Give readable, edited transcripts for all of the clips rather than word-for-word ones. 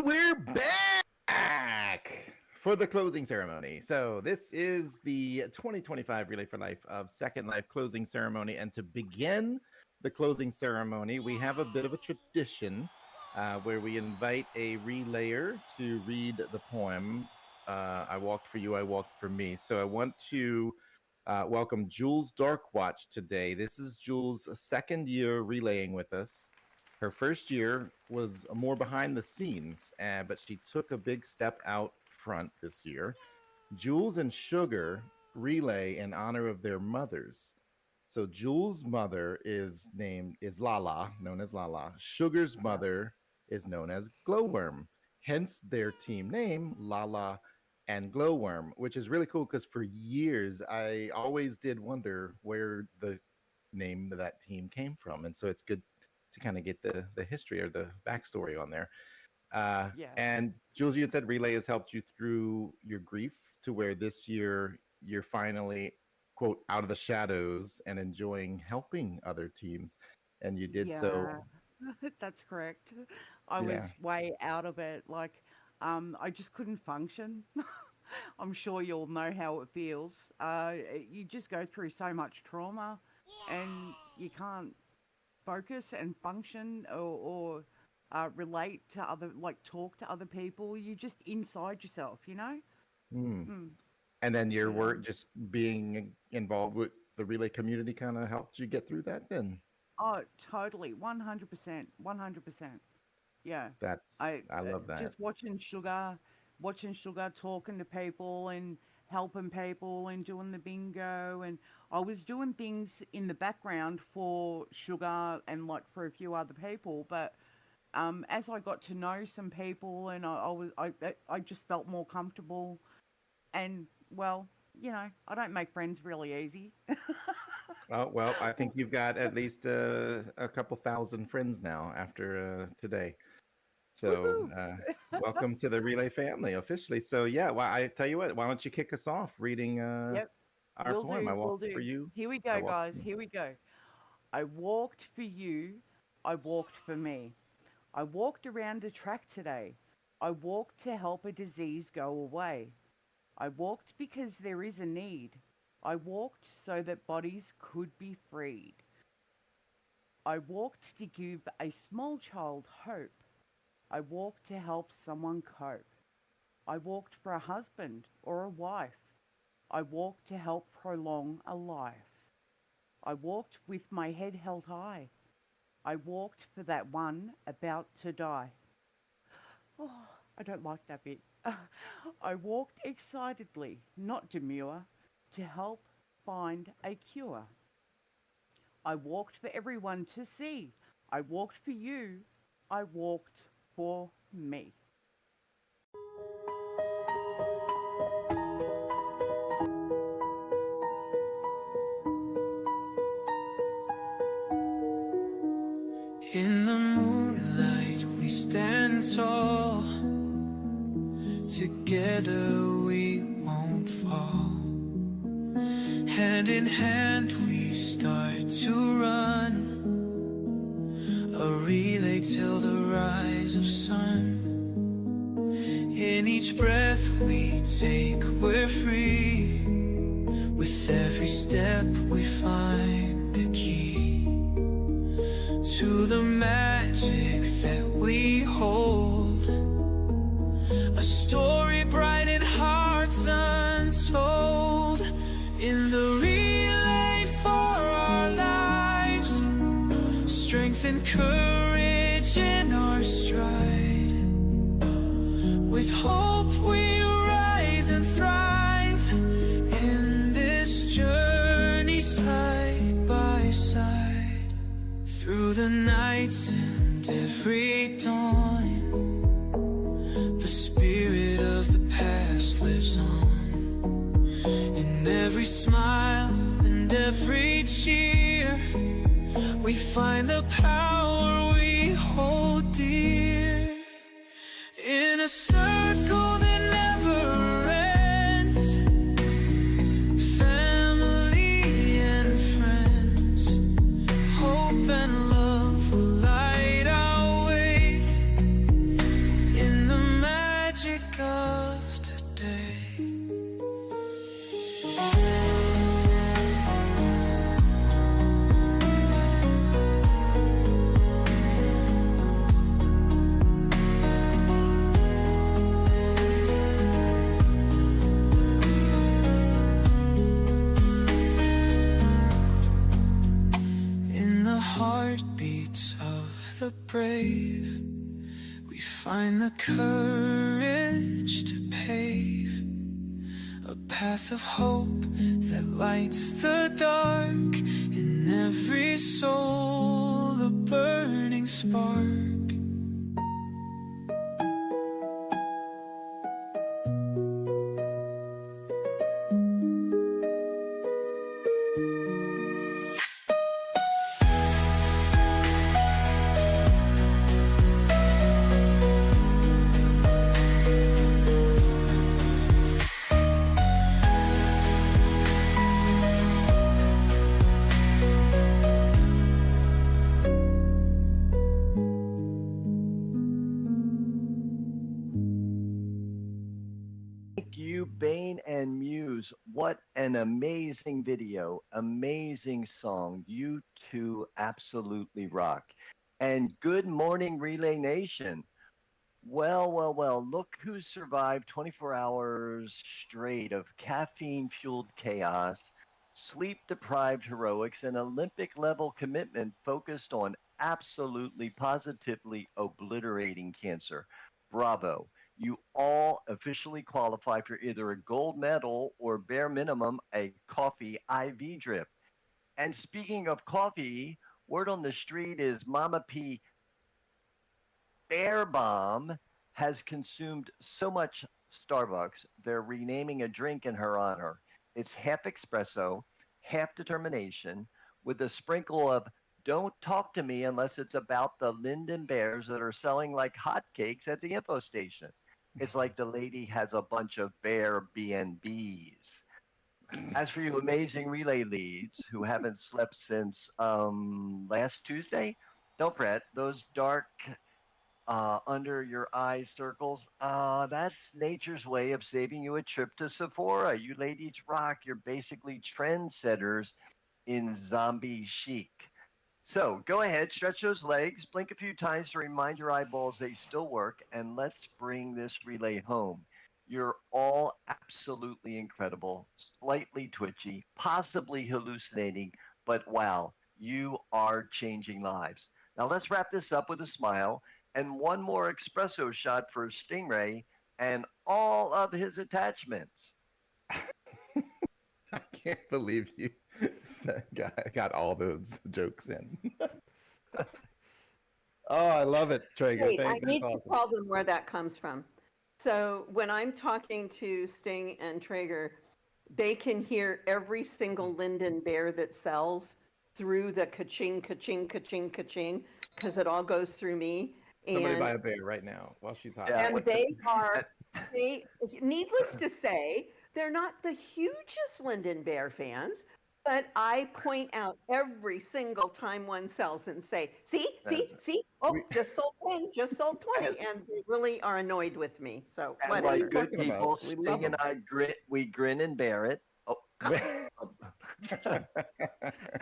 we're back for the closing ceremony. So this is the 2025 Relay for Life of Second Life closing ceremony. And to begin the closing ceremony, we have a bit of a tradition where we invite a relayer to read the poem, I Walked for You, I Walked for Me. So I want to welcome Jules Darkwatch today. This is Jules' second year relaying with us. Her first year was more behind the scenes, but she took a big step out front this year. Jules and Sugar relay in honor of their mothers. So Jules' mother is Lala, known as Lala. Sugar's mother is known as Glowworm, hence their team name, Lala and Glowworm, which is really cool because for years I always did wonder where the name of that team came from. And so it's good to kind of get the history or the backstory on there. And Jules, you had said Relay has helped you through your grief to where this year you're finally, quote, out of the shadows and enjoying helping other teams. And you did so. That's correct. I was way out of it. Like, I just couldn't function. I'm sure you all know how it feels. You just go through so much trauma and you can't focus and function or relate to other, like talk to other people. You just inside yourself, you know? And then your work, just being involved with the relay community, kind of helped you get through that then? Oh, totally. 100%. 100%. Yeah. I love that. Just watching Sugar, talking to people and helping people and doing the bingo, and I was doing things in the background for Sugar and like for a few other people, but as I got to know some people and I just felt more comfortable, and well, you know, I don't make friends really easy. Oh, well, I think you've got at least a couple thousand friends now after today. So welcome to the Relay family officially. So yeah, well, I tell you what, why don't you kick us off reading our poem, I Walked for You. Here we go, guys. Here we go. I walked for you. I walked for me. I walked around a track today. I walked to help a disease go away. I walked because there is a need. I walked so that bodies could be freed. I walked to give a small child hope. I walked to help someone cope. I walked for a husband or a wife. I walked to help prolong a life. I walked with my head held high. I walked for that one about to die. Oh, I don't like that bit. I walked excitedly, not demure, to help find a cure. I walked for everyone to see. I walked for you. I walked for me. In the moonlight we stand tall. Together we won't fall. Hand in hand we start to run. A relay till the rise of sun. In each breath we take, we're free. With every step we find the key to the magic that we hold. A story bright in hearts untold. In the relay for our lives, strength and courage in our stride. With hope we rise and thrive. In this journey side by side. Through the nights and every dawn, the spirit of the past lives on. In every smile and every cheer, we find the power we hold dear. In a circle that never ends, family and friends, hope and love will light our way. In the crave, we find the courage to pave a path of hope that lights the dark, in every soul a burning spark. Thank you, Bane and Muse. What an amazing video, amazing song. You two absolutely rock. And good morning, Relay Nation. Well, look who survived 24 hours straight of caffeine fueled chaos, sleep deprived heroics, and Olympic level commitment focused on absolutely positively obliterating cancer. Bravo. You all officially qualify for either a gold medal or bare minimum a coffee IV drip. And speaking of coffee, word on the street is Mama P Bear Bomb has consumed so much Starbucks, they're renaming a drink in her honor. It's half espresso, half determination, with a sprinkle of don't talk to me unless it's about the Linden Bears that are selling like hotcakes at the info station. It's like the lady has a bunch of bear B&Bs. As for you amazing relay leads who haven't slept since last Tuesday, don't fret. Those dark under your eye circles, that's nature's way of saving you a trip to Sephora. You ladies rock. You're basically trendsetters in zombie chic. So go ahead, stretch those legs, blink a few times to remind your eyeballs they still work, and let's bring this relay home. You're all absolutely incredible, slightly twitchy, possibly hallucinating, but wow, you are changing lives. Now let's wrap this up with a smile and one more espresso shot for Stingray and all of his attachments. I can't believe you got all those jokes in. Oh, I love it, Traeger. Wait, I Thank you. need That's to awesome. tell them where that comes from. So when I'm talking to Sting and Traeger, they can hear every single Linden Bear that sells through the ka-ching, ka-ching, ka-ching, ka-ching, because it all goes through me. Somebody And buy a bear right now while she's hot. Yeah. and needless to say, they're not the hugest Linden Bear fans, but I point out every single time one sells and say, see, oh, just sold 10, just sold 20, and they really are annoyed with me. So And whatever. like good Talking about, people, we love Sting and I grin and bear it. Oh.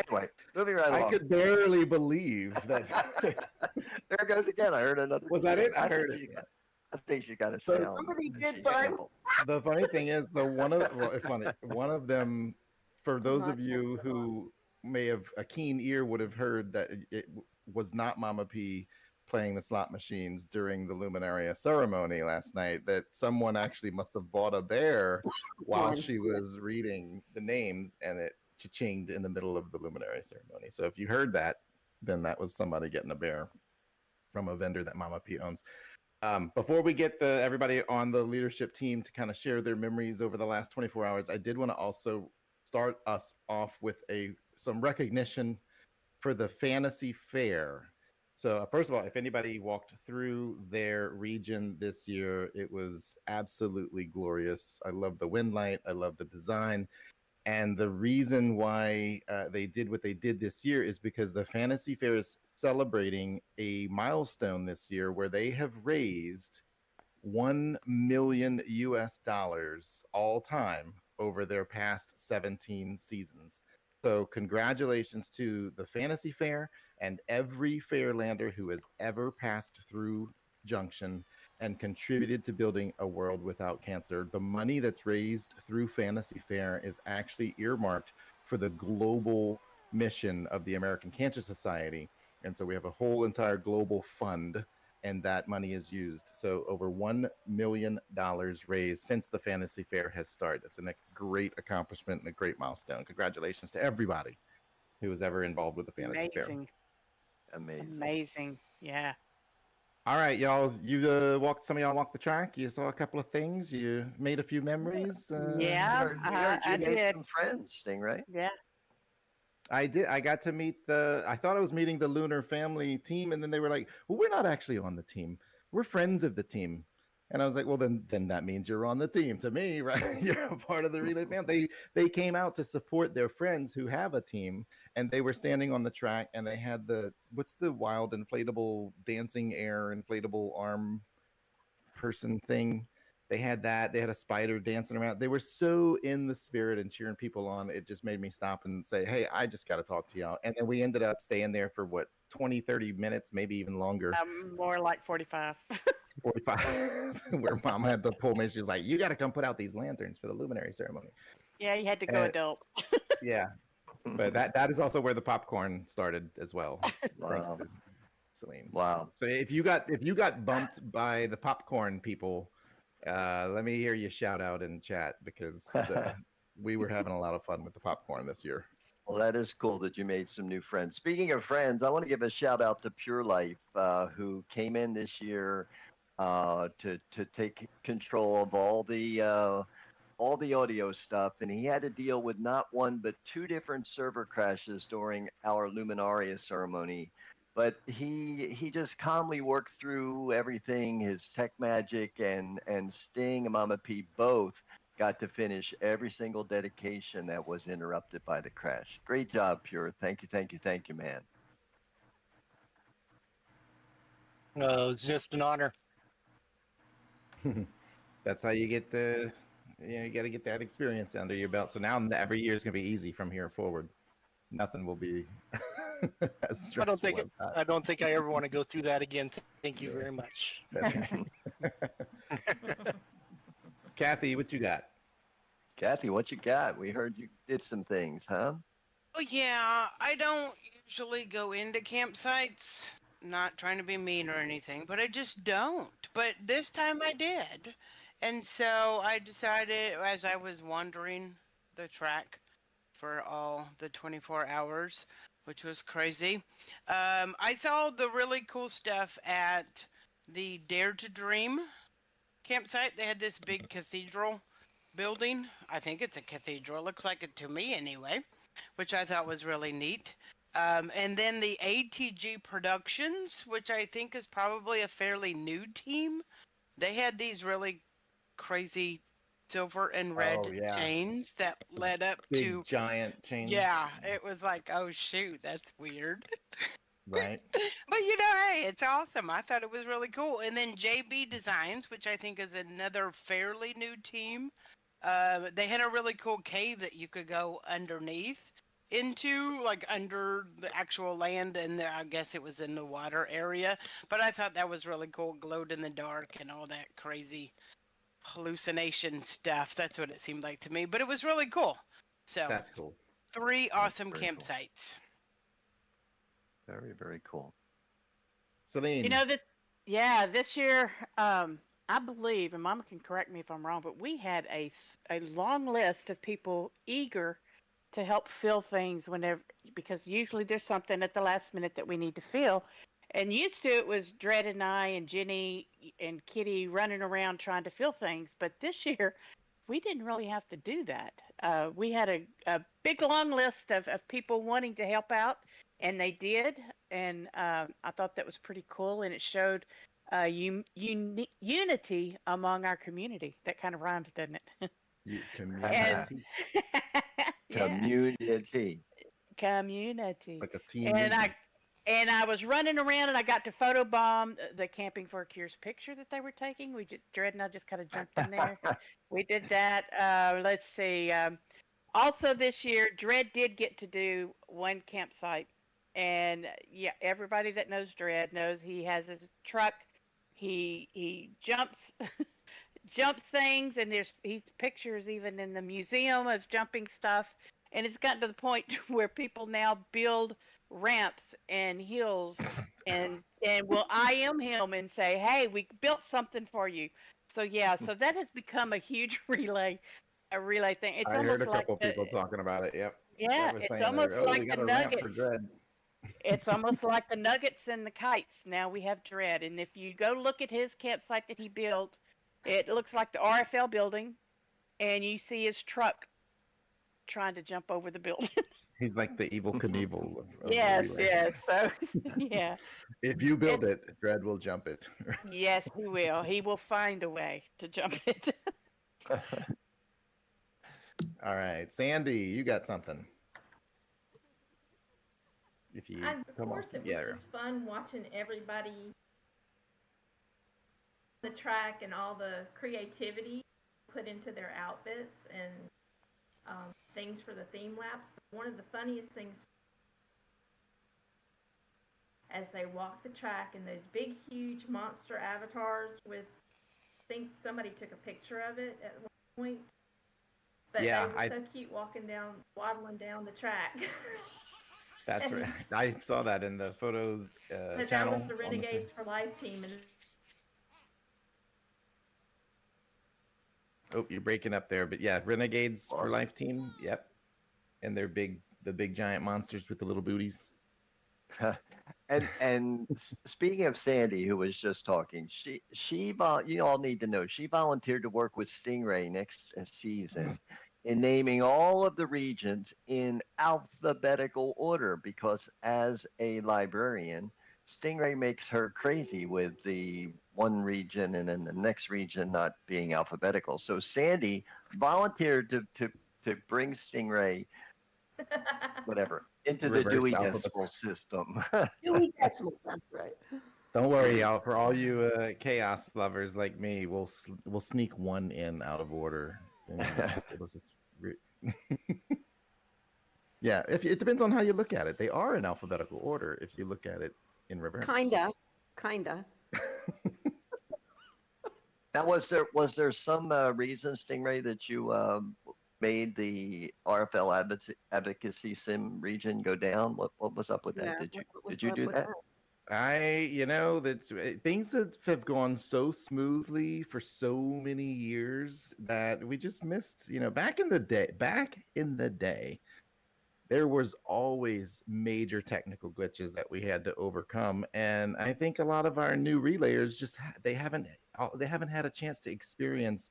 Anyway, moving right I along. could barely believe that. There it goes again. I heard another. Was that it? I heard think it. I think she got a So- sound. Somebody and did, she bud. shambled. The funny thing is, one of them, for those not of you who may have a keen ear, would have heard that it was not Mama P playing the slot machines during the Luminaria ceremony last night. That someone actually must have bought a bear while One. she was reading the names, and it cha-chinged in the middle of the Luminaria ceremony. So if you heard that, then that was somebody getting a bear from a vendor that Mama P owns. Before we get everybody on the leadership team to kind of share their memories over the last 24 hours, I did want to also start us off with some recognition for the Fantasy Fair. So first of all, if anybody walked through their region this year, it was absolutely glorious. I love the wind light. I love the design. And the reason why they did what they did this year is because the Fantasy Fair is celebrating a milestone this year where they have raised $1 million all time over their past 17 seasons. So congratulations to the Fantasy Fair and every Fairlander who has ever passed through Junction and contributed to building a world without cancer. The money that's raised through Fantasy Fair is actually earmarked for the global mission of the American Cancer Society. And so we have a whole entire global fund, and that money is used. So over $1 million raised since the Fantasy Fair has started. It's a great accomplishment and a great milestone. Congratulations to everybody who was ever involved with the Fantasy Fair. Amazing. Amazing. Amazing. Yeah. All right, y'all. Some of y'all walked the track. You saw a couple of things. You made a few memories. Yeah. We heard you I made did. some friends, Stingray. Yeah. I did. I got to meet I thought I was meeting the Lunar family team, and then they were like, "Well, we're not actually on the team. We're friends of the team." And I was like, "Well, then that means you're on the team to me, right? You're a part of the relay family." They came out to support their friends who have a team, and they were standing on the track, and they had what's the wild inflatable dancing air inflatable arm person thing. They had that. They had a spider dancing around. They were so in the spirit and cheering people on. It just made me stop and say, "Hey, I just got to talk to y'all." And then we ended up staying there for 20, 30 minutes, maybe even longer. More like 45. 45, where Mom had to pull me. She was like, "You got to come put out these lanterns for the luminary ceremony." Yeah, you had to go adult. Yeah. But that is also where the popcorn started as well. Wow. Celine. Wow. So if you got bumped by the popcorn people, let me hear you shout out in chat, because we were having a lot of fun with the popcorn this year. Well, that is cool that you made some new friends. Speaking of friends, I want to give a shout out to Pure Life, who came in this year to take control of all the audio stuff, and he had to deal with not one but two different server crashes during our Luminaria ceremony. But he just calmly worked through everything. His tech magic and Sting and Mama P both got to finish every single dedication that was interrupted by the crash. Great job, Pure. Thank you, man. It's just an honor. That's how you get you got to get that experience under your belt. So now every year is going to be easy from here forward. Nothing will be as stressful. I don't think I ever want to go through that again. Thank you very much. Kathy, what you got? Kathy, what you got? We heard you did some things, huh? Oh yeah, I don't usually go into campsites. Not trying to be mean or anything, but I just don't. But this time I did. And so I decided, as I was wandering the track for all the 24 hours, which was crazy, I saw the really cool stuff at the Dare to Dream campsite. They had this big cathedral building. I think it's a cathedral. It looks like it to me anyway, which I thought was really neat. And then the ATG Productions, which I think is probably a fairly new team. They had these really crazy silver and red chains that led up Big, to giant chains. Yeah, it was like, oh shoot, that's weird. Right. But hey, it's awesome. I thought it was really cool. And then JB Designs, which I think is another fairly new team. They had a really cool cave that you could go underneath into, like under the actual land, and I guess it was in the water area. But I thought that was really cool. Glowed in the dark and all that crazy hallucination stuff. That's what it seemed like to me. But it was really cool. So that's cool. 3 awesome campsites. Cool. Very, very cool. Celine. This year, I believe, and Mama can correct me if I'm wrong, but we had a long list of people eager to help fill things because usually there's something at the last minute that we need to fill. And used to it was Dredd and I and Jenny and Kitty running around trying to fill things. But this year, we didn't really have to do that. We had a big long list of people wanting to help out, and they did. And I thought that was pretty cool, and it showed unity among our community. That kind of rhymes, doesn't it? Community. Community. Like a team. And I was running around, and I got to photobomb the Camping for a Cure's picture that they were taking. Dredd and I just kind of jumped in there. We did that. Let's see. Also this year, Dredd did get to do one campsite. And yeah, everybody that knows Dredd knows he has his truck. He jumps things, and he's pictures even in the museum of jumping stuff. And it's gotten to the point where people now build ramps and hills, and will IM him and say, "Hey, we built something for you." So yeah, so that has become a huge a relay thing. It's I heard almost a like couple people talking about it. Yep. yeah, That was it's saying that. almost Oh, we like the got a ramp for Nuggets. Dread. It's almost like the Nuggets and the Kites. Now we have Dread, and if you go look at his campsite that he built, it looks like the RFL building, and you see his truck trying to jump over the building. He's like the evil Knievel of the Yes, relay. yes. So yeah, If you build it, Dread will jump it. yes, he will. He will find a way to jump it. All right, Sandy, you got something. If you And of come on course, it was together. just fun watching everybody the track and all the creativity put into their outfits and things for the theme laps. But one of the funniest things as they walk the track and those big, huge monster avatars with, I think somebody took a picture of it at one point. But Yeah, they were so cute waddling down the track. That's right. I saw that in the photos But channel. that was the on Renegades for Life team, and Oh, you're breaking up there, but yeah, Renegades for Life team. Yep, and they're the big giant monsters with the little booties. And speaking of Sandy, who was just talking, you all need to know she volunteered to work with Stingray next season in naming all of the regions in alphabetical order, because as a librarian, Stingray makes her crazy with the one region and then the next region not being alphabetical. So Sandy volunteered to bring Stingray, whatever, into the Reverse Dewey alphabet. Decimal System. Dewey Decimal, that's right. Don't worry, y'all. For all you chaos lovers like me, we'll sneak one in out of order. And it'll just yeah. If it depends on how you look at it, they are in alphabetical order. If you look at it in reverse, Kinda. Now, was there some reason, Stingray, that you made the RFL advocacy sim region go down? What was up with that? Yeah, Did you do that? Things have gone so smoothly for so many years that we just missed. Back in the day, there was always major technical glitches that we had to overcome, and I think a lot of our new relayers they haven't had a chance to experience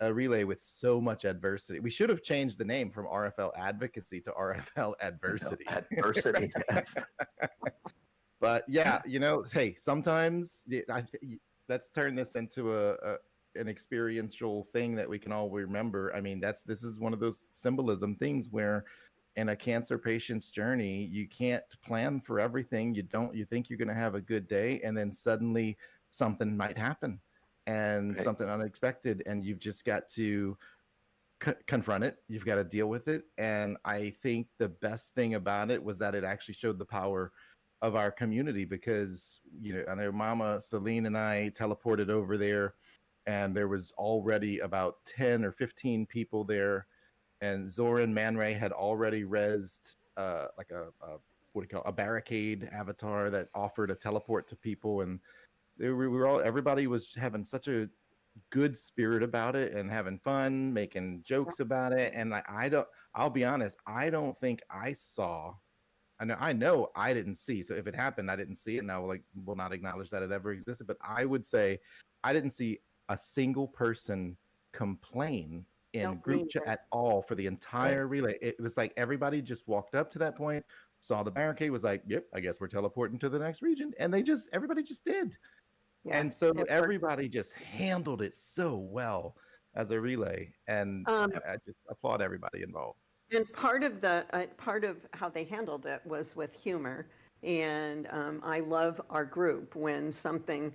a relay with so much adversity. We should have changed the name from RFL Advocacy to RFL Adversity. Adversity, yes. But yeah, hey, sometimes let's turn this into an experiential thing that we can all remember. I mean, this is one of those symbolism things where in a cancer patient's journey, you can't plan for everything. You think you're going to have a good day, and then suddenly something might happen, and something unexpected, and you've just got to confront it. You've got to deal with it. And I think the best thing about it was that it actually showed the power of our community, because I know Mama Celine and I teleported over there, and there was already about 10 or 15 people there, and Zoran Man Ray had already rezzed like a barricade avatar that offered a teleport to people, and everybody was having such a good spirit about it and having fun, making jokes about it. And I'll be honest, I don't think I saw. I know I didn't see. So if it happened, I didn't see it, and I will not acknowledge that it ever existed. But I would say I didn't see a single person complain in group chat at all for the entire relay. It was like everybody just walked up to that point, saw the barricade, was like, "Yep, I guess we're teleporting to the next region," and everybody just did. Yeah, and so everybody just handled it so well as a relay, and I just applaud everybody involved. And part of how they handled it was with humor. And I love our group when something,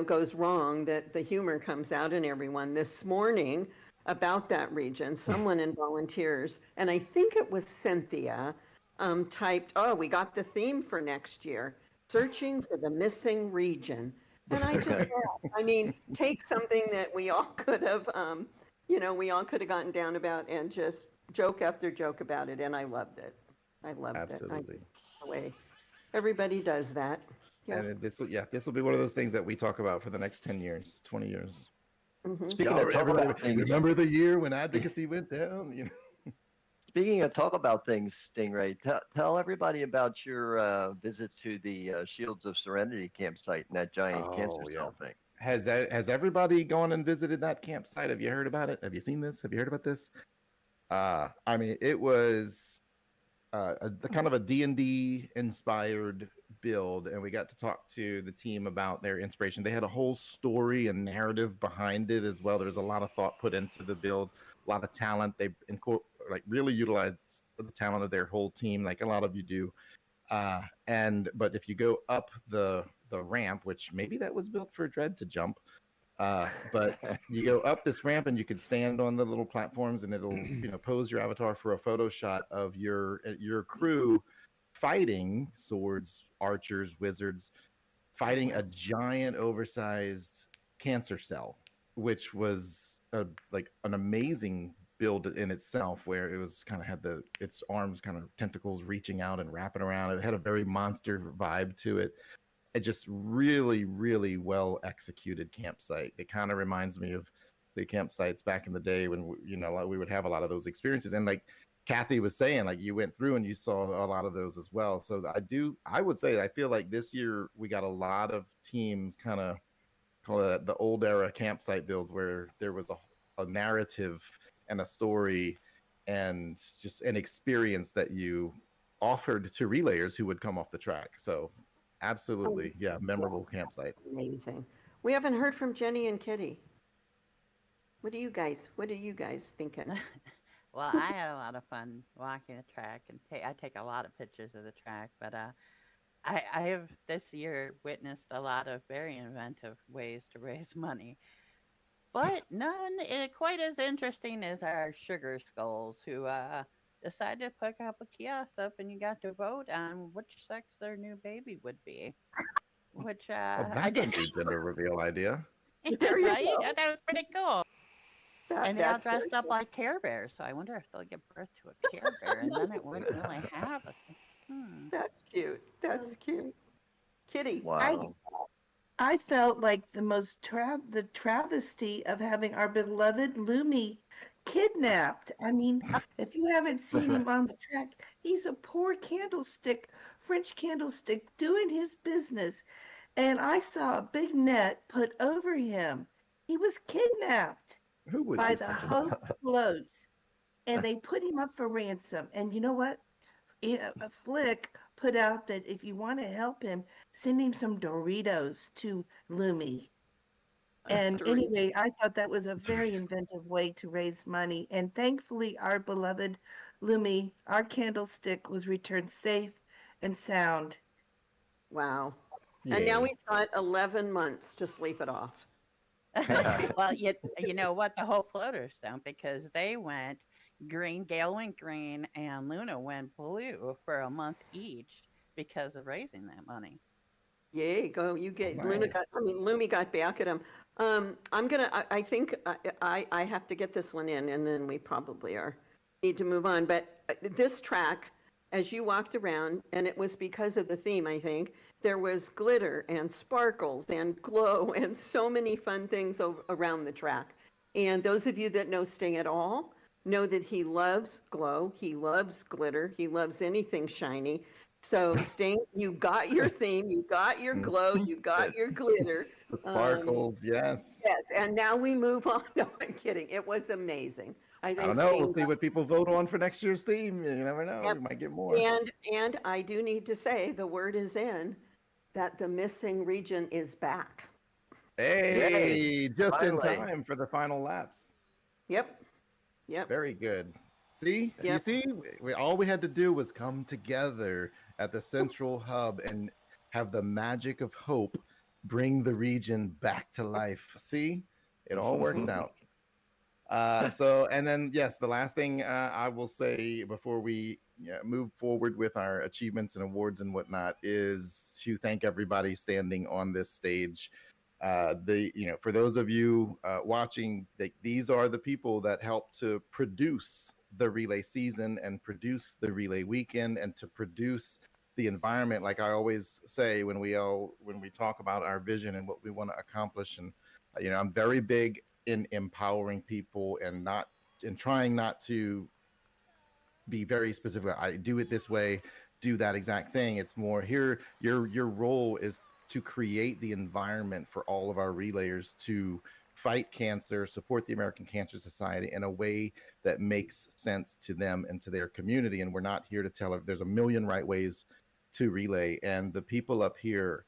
goes wrong, that the humor comes out in everyone. This morning about that region, someone in volunteers, and I think it was Cynthia, typed, "Oh, we got the theme for next year, searching for the missing region." And I just laughed. I mean, take something that we all could have, gotten down about and just joke after joke about it, and I loved it. I loved Absolutely. it. The way Everybody does that. Yeah. And this will be one of those things that we talk about for the next 10 years, 20 years. Mhm. Speaking of talk about things, Remember the year when advocacy went down? You know? speaking of talk about things, Stingray, tell everybody about your visit to the Shields of Serenity campsite and that giant cancer cell thing. Has everybody gone and visited that campsite? Have you heard about it? Have you seen this? Have you heard about this? I mean, it was the kind of a D&D inspired build, and we got to talk to the team about their inspiration. They had a whole story and narrative behind it as well. There's a lot of thought put into the build, a lot of talent. They really utilized the talent of their whole team, like a lot of you do. But if you go up the ramp, which maybe that was built for Dread to jump, but you go up this ramp and you can stand on the little platforms, and it'll pose your avatar for a photo shot of your crew fighting swords, archers, wizards, fighting a giant oversized cancer cell, which was like an amazing build in itself, where it was kind of had its arms kind of tentacles reaching out and wrapping around. It had a very monster vibe to it. It just really, really well executed campsite. It kind of reminds me of the campsites back in the day when we would have a lot of those experiences. And like Kathy was saying, like you went through and you saw a lot of those as well. So I would say I feel like this year we got a lot of teams kind of call it the old era campsite builds, where there was a narrative and a story and just an experience that you offered to relayers who would come off the track. So absolutely, yeah, memorable campsite. Amazing. We haven't heard from Jenny and Kitty. What are you guys thinking? Well, I had a lot of fun walking the track, and I take a lot of pictures of the track. But I have this year witnessed a lot of very inventive ways to raise money, but none quite as interesting as our Sugar Skulls, who decided to put up a kiosk up, and you got to vote on which sex their new baby would be. Which Well, that's a new gender reveal idea. There you right? go. That was pretty cool. And they all That's dressed very up like Care Bears, so I wonder if they'll give birth to a Care Bear, and then it wouldn't really have a. That's cute. That's cute. Kitty. Wow. I felt like the travesty of having our beloved Lumi kidnapped. I mean, if you haven't seen him on the track, he's a poor French candlestick, doing his business. And I saw a big net put over him. He was kidnapped Who would by do the such a Hope Floats. And they put him up for ransom. And you know what? A Flick put out that if you want to help him, send him some Doritos to Lumi. And anyway, I thought that was a very inventive way to raise money. And thankfully, our beloved Lumi, our candlestick, was returned safe and sound. Wow. And now he's got 11 months to sleep it off. Well, you know what? The whole floaters don't, because they went green, Gale went green, and Luna went blue for a month each because of raising that money. Yay, go. You get Nice. Lumi got back at him. I think I have to get this one in, and then we probably need to move on. But this track, as you walked around, and it was because of the theme, I think, there was glitter and sparkles and glow and so many fun things around the track. And those of you that know Sting at all know that he loves glow, he loves glitter, he loves anything shiny. So Sting, you got your theme, you got your glow, you got your glitter. The sparkles, yes. Yes, and now we move on. No, I'm kidding. It was amazing. I don't know. We'll see what people vote on for next year's theme. You never know. Yep. We might get more. And I do need to say the word is in that the missing region is back. Hey, just in Finally. time for the final laps. Yep. Very good. See, Yep. all we had to do was come together at the central hub and have the magic of hope bring the region back to life. See, it all works out. And then yes, the last thing I will say before we move forward with our achievements and awards and whatnot is to thank everybody standing on this stage. For those of you watching, these are the people that help to produce the relay season and produce the relay weekend and to produce the environment, like I always say when we talk about our vision and what we want to accomplish. And I'm very big in empowering people and trying not to be very specific. I do it this way, do that exact thing. It's more here. Your role is to create the environment for all of our relayers to fight cancer, support the American Cancer Society in a way that makes sense to them and to their community. And we're not here to tell there's a million right ways to relay. And the people up here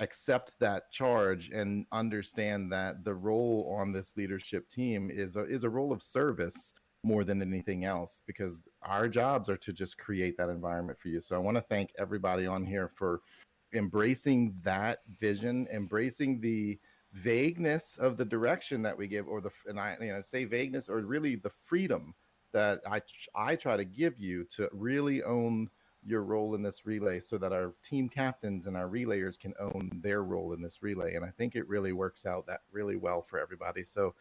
accept that charge and understand that the role on this leadership team is a role of service more than anything else, because our jobs are to just create that environment for you. So I want to thank everybody on here for embracing that vision, embracing the vagueness of the direction that we give, say vagueness, or really the freedom that I try to give you to really own your role in this relay, so that our team captains and our relayers can own their role in this relay. And I think it really works out that really well for everybody. So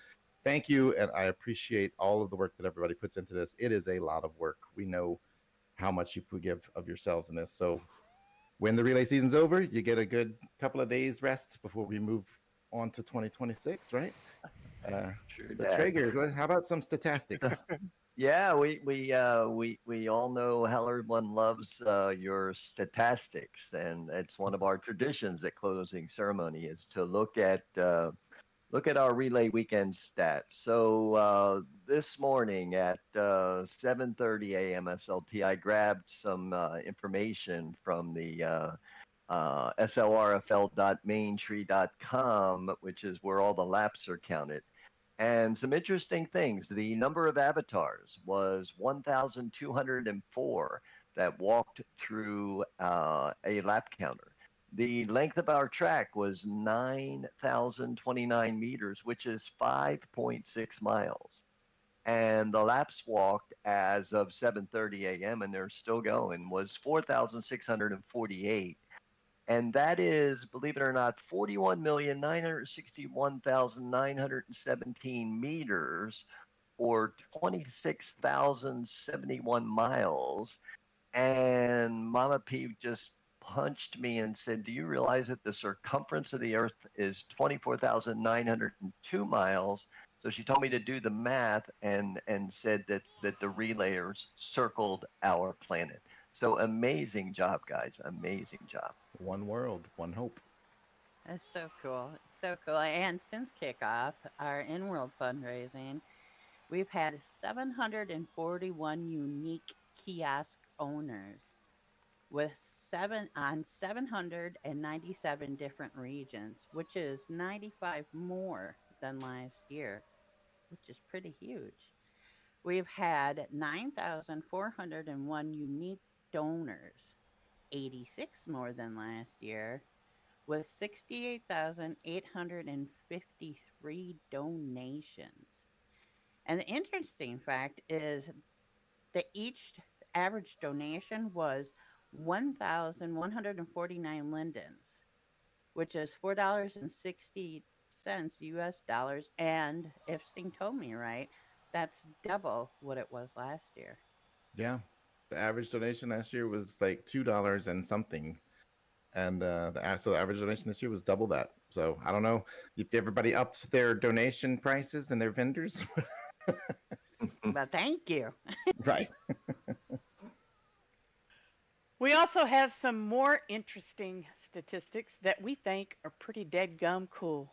thank you, and I appreciate all of the work that everybody puts into this. It is a lot of work. We know how much you give of yourselves in this. So when the relay season's over, you get a good couple of days rest before we move on to 2026, right? True but that. Traeger, how about some statistics? Yeah, we all know how everyone loves your statistics, and it's one of our traditions at closing ceremony is to look at our relay weekend stats. So this morning at 7:30 a.m. SLT, I grabbed some information from the slrfl.maintree.com, which is where all the laps are counted. And some interesting things. The number of avatars was 1,204 that walked through a lap counter. The length of our track was 9,029 meters, which is 5.6 miles. And the laps walked as of 7:30 a.m., and they're still going, was 4,648. And that is, believe it or not, 41,961,917 meters, or 26,071 miles. And Mama P just punched me and said, do you realize that the circumference of the Earth is 24,902 miles? So she told me to do the math and said that the relayers circled our planet. So amazing job, guys. Amazing job. One world, one hope. That's so cool. It's so cool. And since kickoff, our in-world fundraising, we've had 741 unique kiosk owners with 797 different regions, which is 95 more than last year, which is pretty huge. We've had 9,401 unique donors, 86 more than last year, with 68,853 donations. And the interesting fact is that each average donation was 1,149 lindens, which is $4.60 US dollars. And if Sting told me right, that's double what it was last year. Yeah. The average donation last year was like $2 and something. And so the average donation this year was double that. So I don't know if everybody upped their donation prices and their vendors. Well, thank you. Right. We also have some more interesting statistics that we think are pretty dead-gum cool.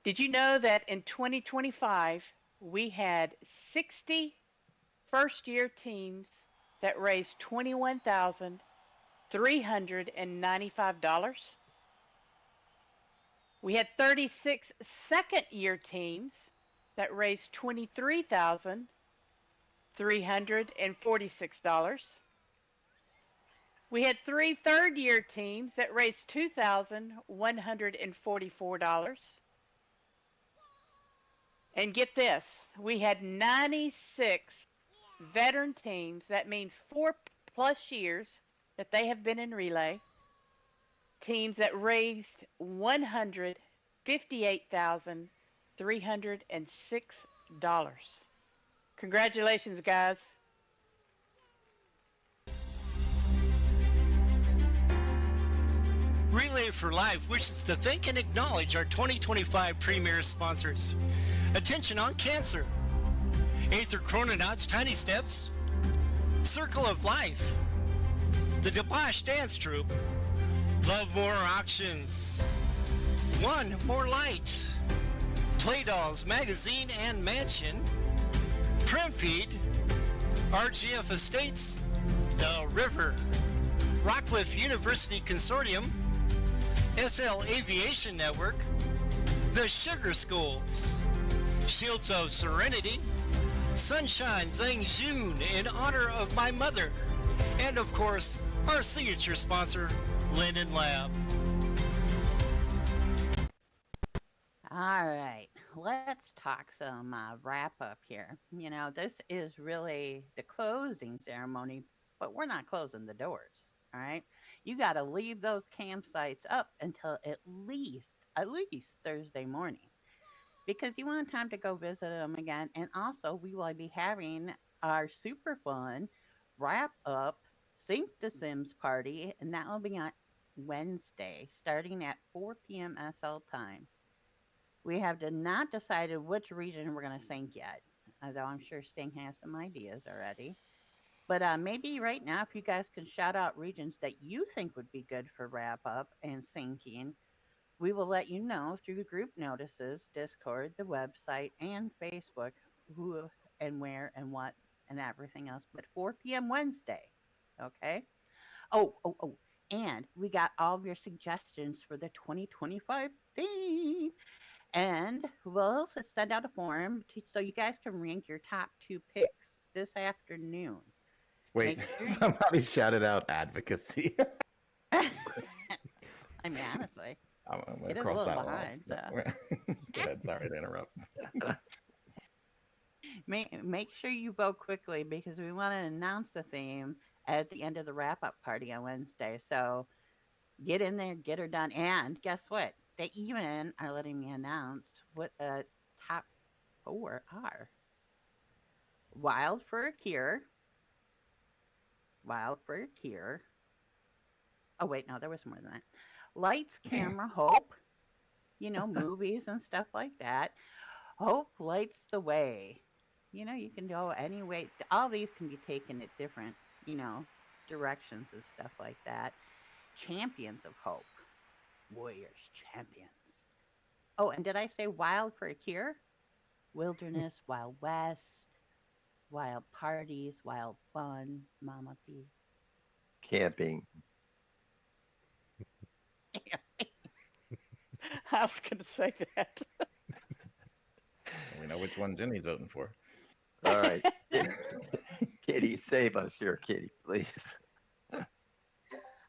Did you know that in 2025, we had 60 first-year teams that raised $21,395? We had 36 second-year teams that raised $23,346. We had 3 third-year teams that raised $2,144. And get this, we had 96 veteran teams. That means 4+ years that they have been in relay. Teams that raised $158,306. Congratulations, guys. Relay for Life wishes to thank and acknowledge our 2025 premier sponsors. Attention on Cancer, Aether Chrononauts Tiny Steps, Circle of Life, the Debosh Dance Troupe, Love More Auctions, One More Light, Play Dolls Magazine and Mansion, Primfeed, RGF Estates, The River, Rockcliffe University Consortium, SL Aviation Network, The Sugar Schools, Shields of Serenity, Sunshine Zhangxun in honor of my mother, and of course, our signature sponsor, Linden Lab. All right, let's talk some wrap up here. You know, this is really the closing ceremony, but we're not closing the doors. All right, you got to leave those campsites up until at least Thursday morning, because you want time to go visit them again. And also, we will be having our super fun wrap up Sync the Sims party, and that will be on Wednesday, starting at 4 p.m. SL time. We have not decided which region we're going to sync yet, although I'm sure Sting has some ideas already. But maybe right now, if you guys can shout out regions that you think would be good for wrap up and syncing, we will let you know through group notices, Discord, the website, and Facebook who and where and what and everything else. But 4 p.m. Wednesday, okay? Oh, and we got all of your suggestions for the 2025 theme. And we'll also send out a form so you guys can rank your top 2 picks this afternoon. Wait, somebody shouted out advocacy. I mean, honestly, I'm going it to is a cross little that behind. line. So. Go ahead, sorry to interrupt. Make sure you vote quickly because we want to announce the theme at the end of the wrap-up party on Wednesday. So get in there, get her done. And guess what? They even are letting me announce what the top 4 are. Wild for a Cure. Oh, wait, no, there was more than that. Lights, Camera, Hope. You know, movies and stuff like that. Hope lights the way. You know, you can go any way. All these can be taken at different, directions and stuff like that. Champions of Hope. Warriors, champions. Oh, and did I say Wild for a Cure? Wilderness, Wild West, Wild Parties, Wild Fun, Mama P. Camping. I was going to say that. We know which one Jenny's voting for. All right. Kitty, save us here, Kitty, please.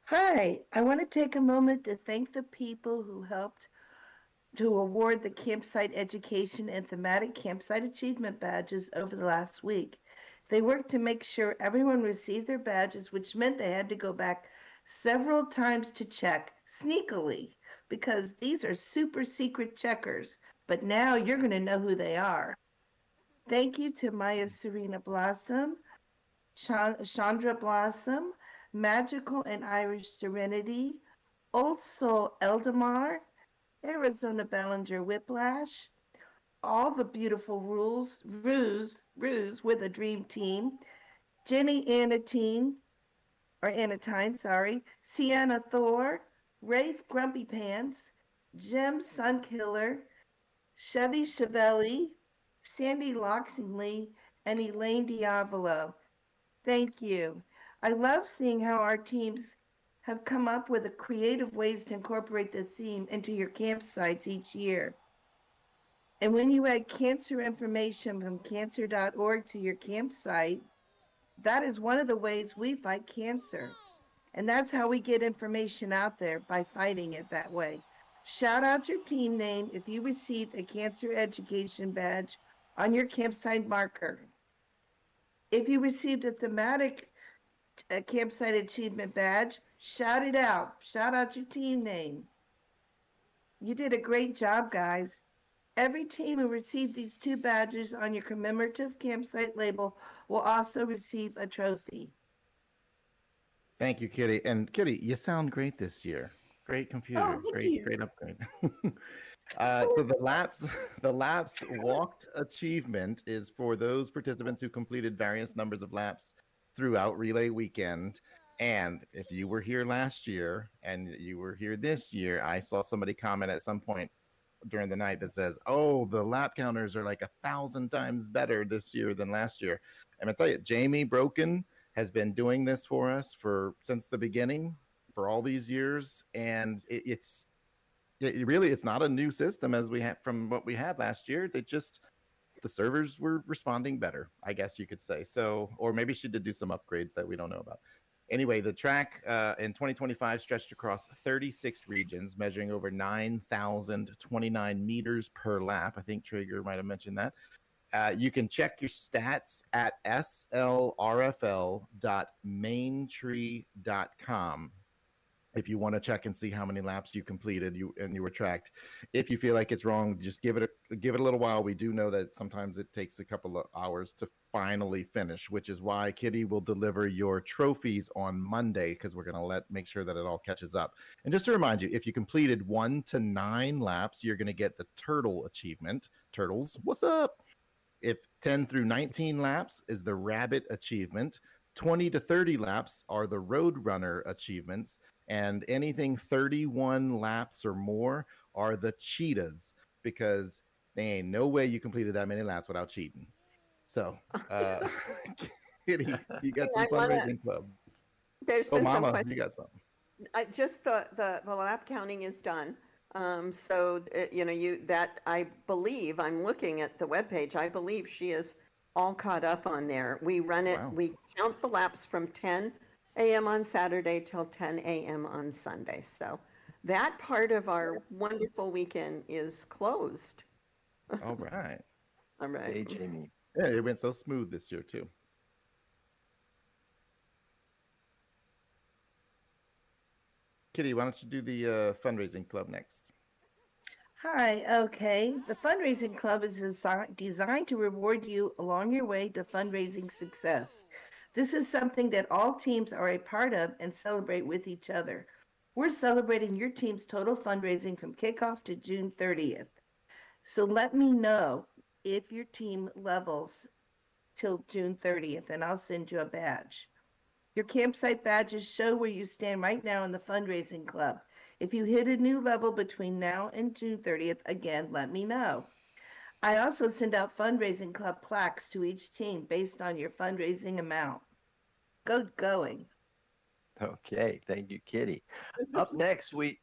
Hi, I want to take a moment to thank the people who helped to award the Campsite Education and Thematic Campsite Achievement Badges over the last week. They worked to make sure everyone received their badges, which meant they had to go back several times to check sneakily, because these are super secret checkers, but now you're going to know who they are. Thank you to Maya Serena Blossom, Chandra Blossom, Magical and Irish Serenity, Old Soul Eldamar, Arizona Ballinger Whiplash, all the beautiful Ruse with a dream team, Jenny Anatine, Sienna Thor, Rafe Grumpy Pants, Jim Sunkiller, Chevy Chevelli, Sandy Loxingly, and Elaine Diavolo. Thank you. I love seeing how our teams have come up with creative ways to incorporate the theme into your campsites each year. And when you add cancer information from cancer.org to your campsite, that is one of the ways we fight cancer. And that's how we get information out there, by fighting it that way. Shout out your team name if you received a cancer education badge on your campsite marker. If you received a thematic campsite achievement badge, shout it out. Shout out your team name. You did a great job, guys. Every team who received these 2 badges on your commemorative campsite label will also receive a trophy. Thank you, Kitty. And Kitty, you sound great this year. Great computer. Oh, thank you. Great upgrade. So the laps walked achievement is for those participants who completed various numbers of laps throughout relay weekend. And if you were here last year and you were here this year, I saw somebody comment at some point during the night that says, "Oh, the lap counters are like 1,000 times better this year than last year." And I tell you, Jamie Broken has been doing this for us since the beginning for all these years, and it's not a new system as we have from what we had last year. The servers were responding better, I guess you could say. So, or maybe she did do some upgrades that we don't know about. Anyway, the track in 2025 stretched across 36 regions, measuring over 9,029 meters per lap. I think Traeger might have mentioned that. You can check your stats at slrfl.maintree.com if you want to check and see how many laps you completed you were tracked. If you feel like it's wrong, just give it a little while. We do know that sometimes it takes a couple of hours to finally finish, which is why Kitty will deliver your trophies on Monday, because we're going to make sure that it all catches up. And just to remind you, if you completed 1 to 9 laps, you're going to get the turtle achievement. Turtles, what's up? If 10 through 19 laps is the rabbit achievement, 20 to 30 laps are the road runner achievements, and anything 31 laps or more are the cheetahs, because there ain't no way you completed that many laps without cheating. So, Kitty, you got some fundraising club. There's been Mama, some questions. you got something. Just the lap counting is done. So I believe, I'm looking at the webpage, I believe she is all caught up on there. We run it, Wow. We count the laps from 10 a.m. on Saturday till 10 a.m. on Sunday. So that part of our wonderful weekend is closed. All right. All right. Hey, Jamie. Yeah, it went so smooth this year too. Kitty, why don't you do the fundraising club next? Hi, okay. The fundraising club is designed to reward you along your way to fundraising success. This is something that all teams are a part of and celebrate with each other. We're celebrating your team's total fundraising from kickoff to June 30th. So let me know if your team levels till June 30th, and I'll send you a badge. Your campsite badges show where you stand right now in the fundraising club. If you hit a new level between now and June 30th, again, let me know. I also send out fundraising club plaques to each team based on your fundraising amount. Good going. Okay, thank you, Kitty. Up next, we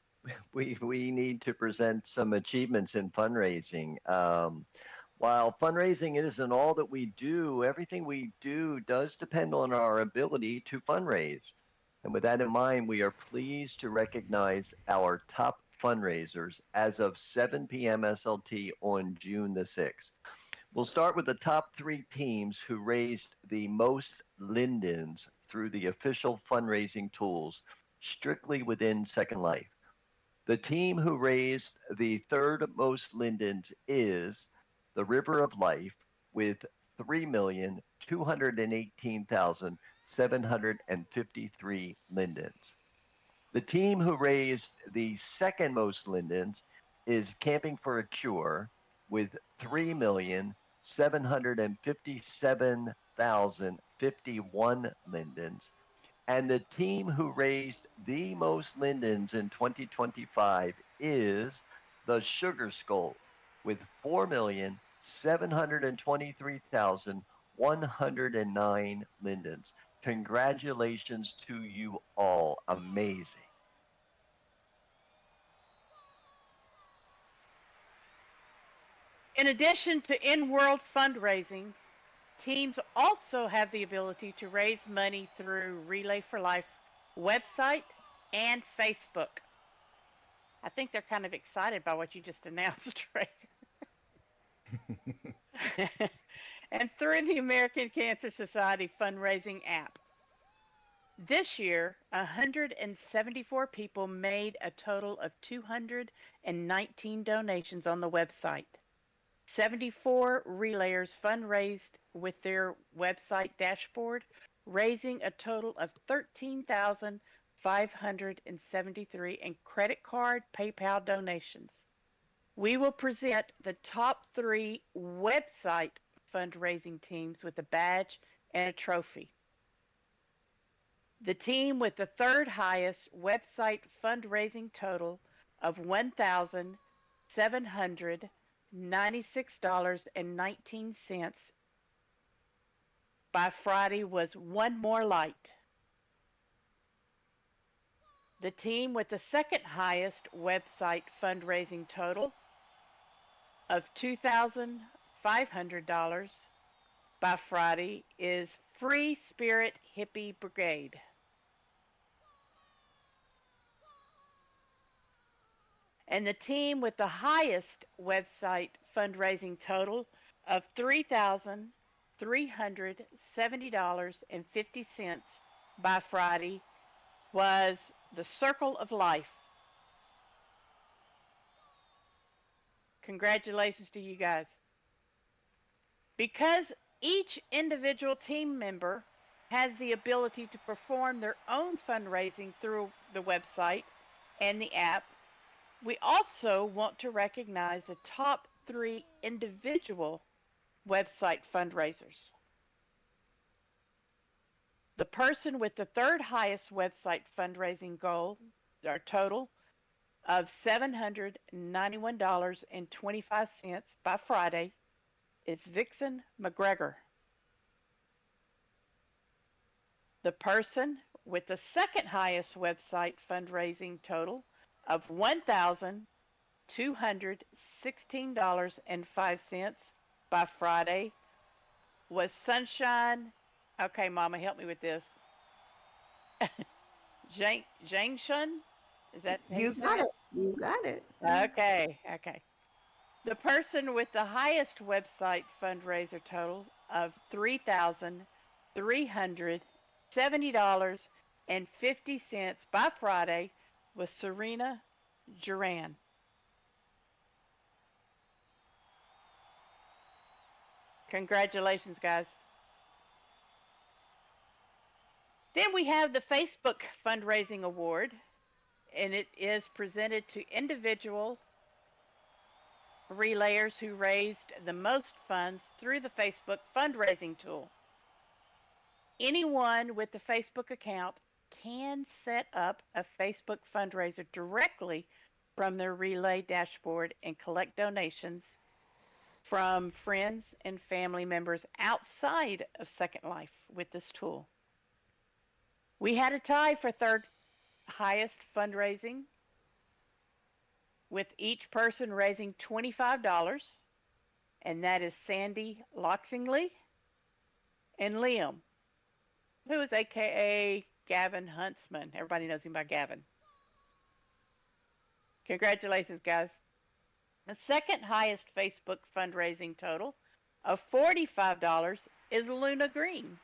need to present some achievements in fundraising. While fundraising isn't all that we do, everything we do does depend on our ability to fundraise. And with that in mind, we are pleased to recognize our top fundraisers as of 7 p.m. SLT on June the 6th. We'll start with the top 3 teams who raised the most lindens through the official fundraising tools strictly within Second Life. The team who raised the third most lindens is the River of Life with 3,218,753 lindens. The team who raised the second most lindens is Camping for a Cure with 3,757,051 lindens. And the team who raised the most lindens in 2025 is the Sugar Skull with 4,723,109 lindens. Congratulations to you all. Amazing. In addition to in-world fundraising, teams also have the ability to raise money through Relay for Life website and Facebook. I think they're kind of excited by what you just announced, Trey. And through the American Cancer Society fundraising app. This year, 174 people made a total of 219 donations on the website. 74 relayers fundraised with their website dashboard, raising a total of $13,400 $573 in credit card PayPal donations. We will present the top 3 website fundraising teams with a badge and a trophy. The team with the 3rd highest website fundraising total of $1,796.19 by Friday was One More Light. The team with the 2nd highest website fundraising total of $2,500 by Friday is Free Spirit Hippie Brigade. And the team with the highest website fundraising total of $3,370.50 by Friday was the Circle of Life. Congratulations to you guys. Because each individual team member has the ability to perform their own fundraising through the website and the app, we also want to recognize the top 3 individual website fundraisers. The person with the 3rd highest website fundraising goal, or total, of $791.25 by Friday is Vixen McGregor. The person with the 2nd highest website fundraising total of $1,216.05 by Friday was Sunshine. Okay, Mama, help me with this. Jangshun? Is that how You say got it. You got it. Okay. The person with the highest website fundraiser total of $3,370.50 by Friday was Serena Duran. Congratulations, guys. Then we have the Facebook Fundraising Award, and it is presented to individual relayers who raised the most funds through the Facebook fundraising tool. Anyone with the Facebook account can set up a Facebook fundraiser directly from their Relay dashboard and collect donations from friends and family members outside of Second Life with this tool. We had a tie for 3rd highest fundraising, with each person raising $25, and that is Sandy Loxingley and Liam, who is AKA Gavin Huntsman. Everybody knows him by Gavin. Congratulations, guys. The 2nd highest Facebook fundraising total of $45 is Luna Green.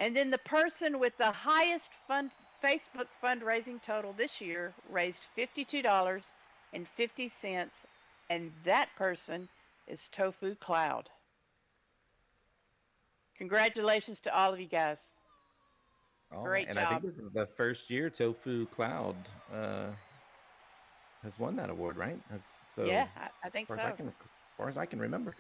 And then the person with the highest Facebook fundraising total this year raised $52.50, and that person is Tofu Cloud. Congratulations to all of you guys. Great and job. I think this is the first year Tofu Cloud has won that award, right? Yeah, I think so. As far as I can remember.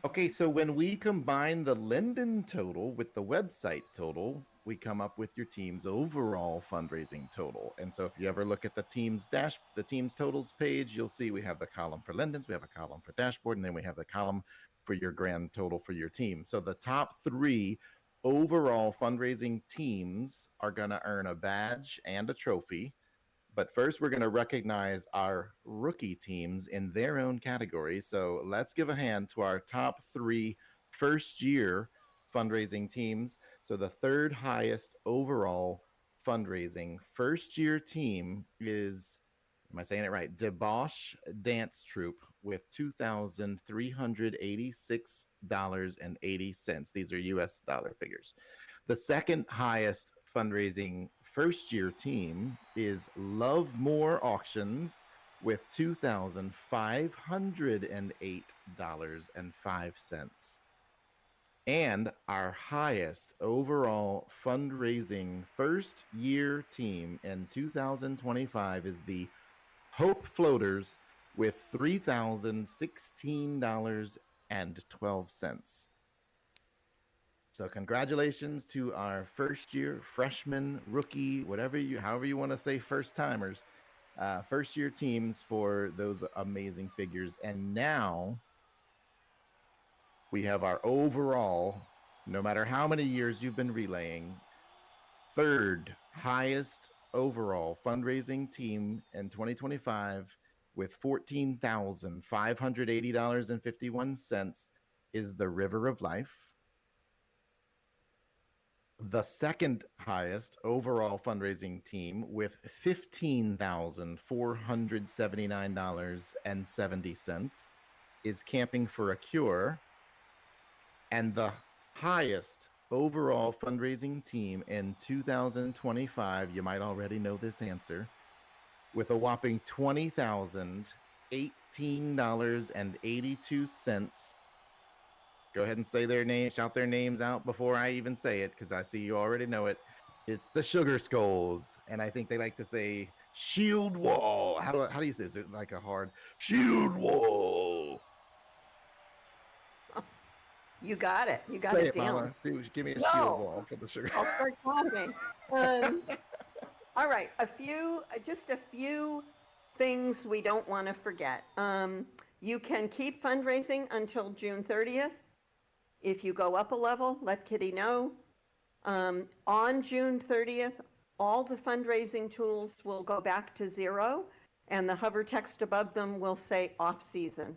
Okay, so when we combine the Linden total with the website total, we come up with your team's overall fundraising total. And so if you ever look at the team's totals page, you'll see we have the column for Linden's, we have a column for dashboard, and then we have the column for your grand total for your team. So the top 3 overall fundraising teams are going to earn a badge and a trophy. But first, we're going to recognize our rookie teams in their own category. So let's give a hand to our top 3 first-year fundraising teams. So the 3rd highest overall fundraising first-year team is, am I saying it right? Debosh Dance Troupe with $2,386.80. These are US dollar figures. The 2nd highest fundraising first-year team is Love More Auctions with $2,508.05. And our highest overall fundraising first year team in 2025 is the Hope Floaters with $3,016.12. So congratulations to our first year freshman, rookie, however you want to say first timers, first year teams for those amazing figures. And now we have our overall, no matter how many years you've been relaying, third highest overall fundraising team in 2025 with $14,580.51 is the River of Life. The second highest overall fundraising team with $15,479.70 is Camping for a Cure. And the highest overall fundraising team in 2025, you might already know this answer, with a whopping $20,018.82. Go ahead and say their name, shout their names out before I even say it, because I see you already know it. It's the Sugar Skulls, and I think they like to say Shield Wall. How do you say it? Is it like a hard Shield Wall? You got it. You got Say it it, down. Mama. Dude, give me a No. shield wall for the sugar. I'll start talking. All right, just a few things we don't want to forget. You can keep fundraising until June 30th. If you go up a level, let Kitty know. On June 30th, all the fundraising tools will go back to 0, and the hover text above them will say off season.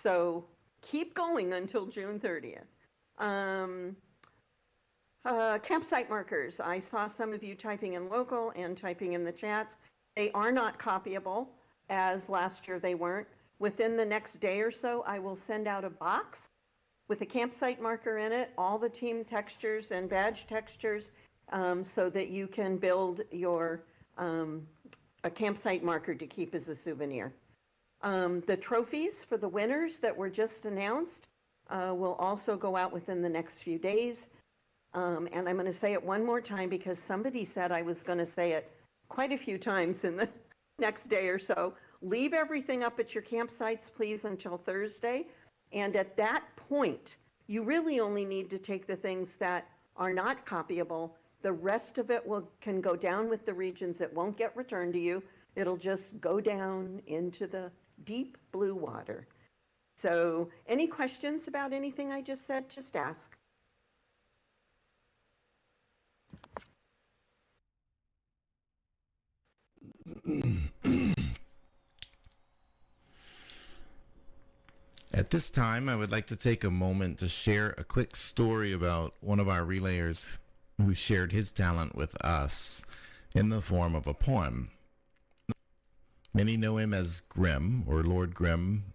So keep going until June 30th. Campsite markers. I saw some of you typing in local and typing in the chats. They are not copyable, as last year they weren't. Within the next day or so, I will send out a box with a campsite marker in it, all the team textures and badge textures, so that you can build your a campsite marker to keep as a souvenir. The trophies for the winners that were just announced will also go out within the next few days. And I'm going to say it one more time because somebody said I was going to say it quite a few times in the next day or so. Leave everything up at your campsites, please, until Thursday. And at that point, you really only need to take the things that are not copyable. The rest of it can go down with the regions. It won't get returned to you. It'll just go down into the deep blue water. So any questions about anything I just said, just ask. At this time, I would like to take a moment to share a quick story about one of our relayers who shared his talent with us in the form of a poem. Many know him as Grimm, or Lord Grimm,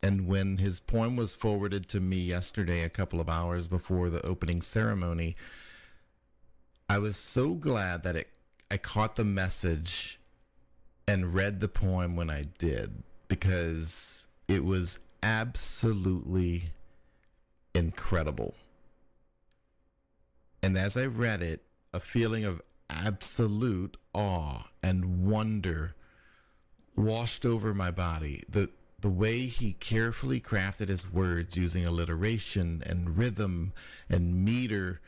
and when his poem was forwarded to me yesterday, a couple of hours before the opening ceremony, I was so glad that I caught the message and read the poem when I did, because it was absolutely incredible. And as I read it, a feeling of absolute awe and wonder washed over my body. The way he carefully crafted his words using alliteration and rhythm and meter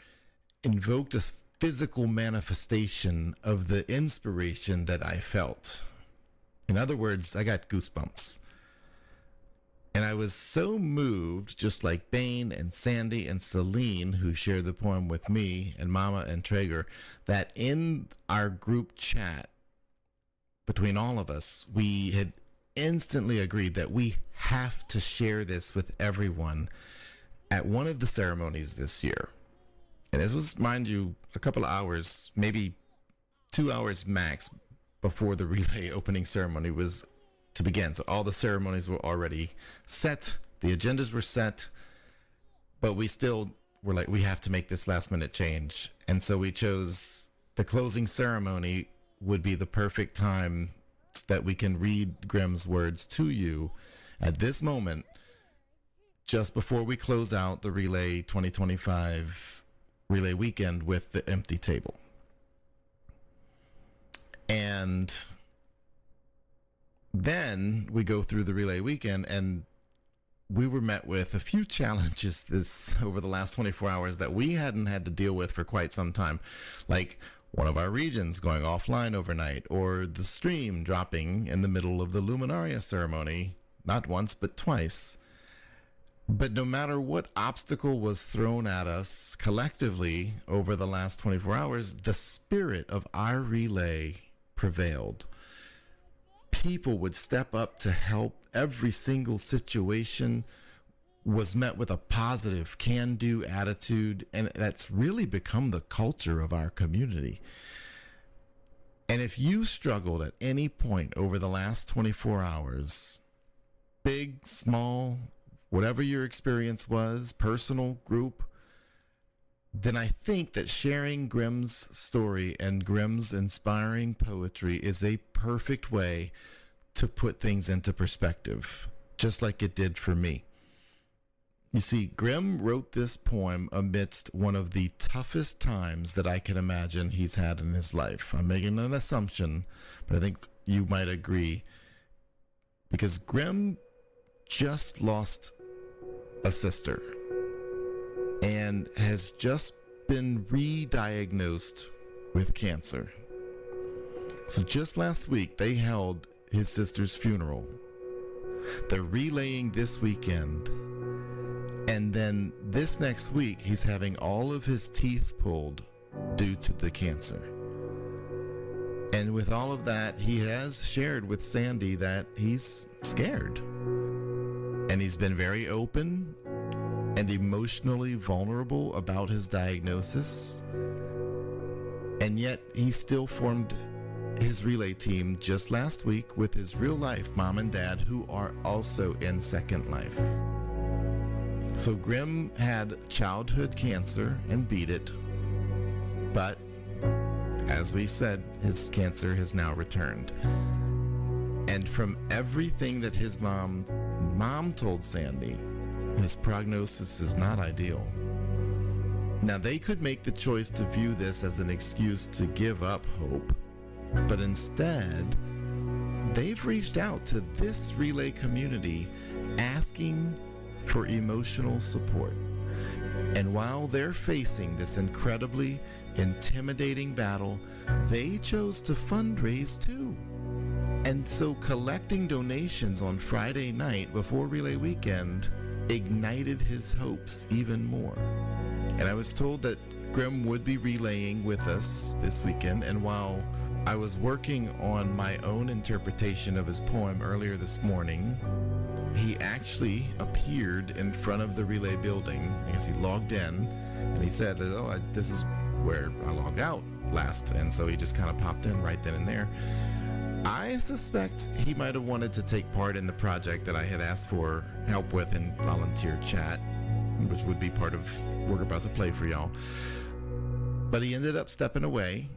invoked a physical manifestation of the inspiration that I felt. In other words, I got goosebumps. And I was so moved, just like Bane and Sandy and Celine, who shared the poem with me, and Mama and Traeger, that in our group chat between all of us, we had instantly agreed that we have to share this with everyone at one of the ceremonies this year. And this was, mind you, a couple of hours, maybe 2 hours max, before the relay opening ceremony was to begin. So all the ceremonies were already set, the agendas were set, but we still were like, we have to make this last minute change. And so we chose the closing ceremony would be the perfect time that we can read Grimm's words to you at this moment, just before we close out the Relay 2025 Relay Weekend with the empty table. And then we go through the Relay Weekend, and we were met with a few challenges over the last 24 hours that we hadn't had to deal with for quite some time. Like one of our regions going offline overnight, or the stream dropping in the middle of the Luminaria ceremony, not once, but twice. But no matter what obstacle was thrown at us collectively over the last 24 hours, the spirit of our relay prevailed. People would step up to help. Every single situation was met with a positive can-do attitude, and that's really become the culture of our community. And if you struggled at any point over the last 24 hours, big, small, whatever your experience was, personal, group, then I think that sharing Grimm's story and Grimm's inspiring poetry is a perfect way to put things into perspective, just like it did for me. You see, Grimm wrote this poem amidst one of the toughest times that I can imagine he's had in his life. I'm making an assumption, but I think you might agree, because Grimm just lost a sister and has just been re-diagnosed with cancer. So just last week, they held his sister's funeral. They're relaying this weekend. And then this next week, he's having all of his teeth pulled due to the cancer. And with all of that, he has shared with Sandy that he's scared. And he's been very open and emotionally vulnerable about his diagnosis. And yet he still formed his relay team just last week with his real life mom and dad, who are also in Second Life. So Grimm had childhood cancer and beat it, but as we said, his cancer has now returned. And from everything that his mom told Sandy, his prognosis is not ideal. Now, they could make the choice to view this as an excuse to give up hope, but instead, they've reached out to this relay community asking for emotional support. And while they're facing this incredibly intimidating battle, they chose to fundraise too. And so collecting donations on Friday night before Relay Weekend ignited his hopes even more. And I was told that Grimm would be relaying with us this weekend, and while I was working on my own interpretation of his poem earlier this morning, he actually appeared in front of the relay building. I guess he logged in, and he said, this is where I logged out last. And so he just kind of popped in right then and there. I suspect he might have wanted to take part in the project that I had asked for help with in volunteer chat, which would be part of what we're about to play for y'all. But he ended up stepping away.